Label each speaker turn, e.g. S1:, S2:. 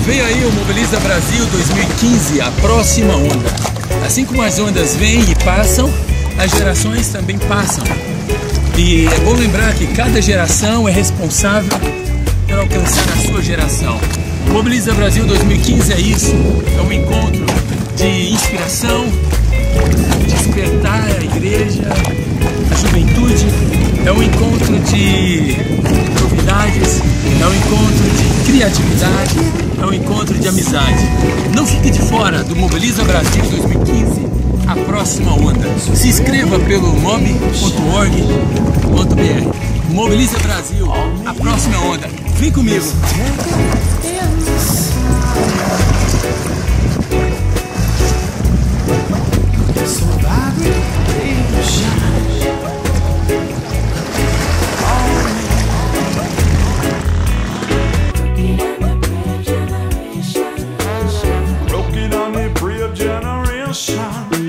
S1: Veio aí o Mobiliza Brasil 2015, a próxima onda. Assim como as ondas vêm e passam, as gerações também passam. E é bom lembrar que cada geração é responsável por alcançar a sua geração. O Mobiliza Brasil 2015 é isso, é um encontro de inspiração, despertar a igreja, a juventude, é um encontro de novidades, é um encontro de criatividade, é um encontro de amizade. Não fique de fora do Mobiliza Brasil 2015, a próxima onda. Se inscreva pelo mob.org.br. Mobiliza Brasil, a próxima onda. Vem comigo!
S2: Broken on the brave generation.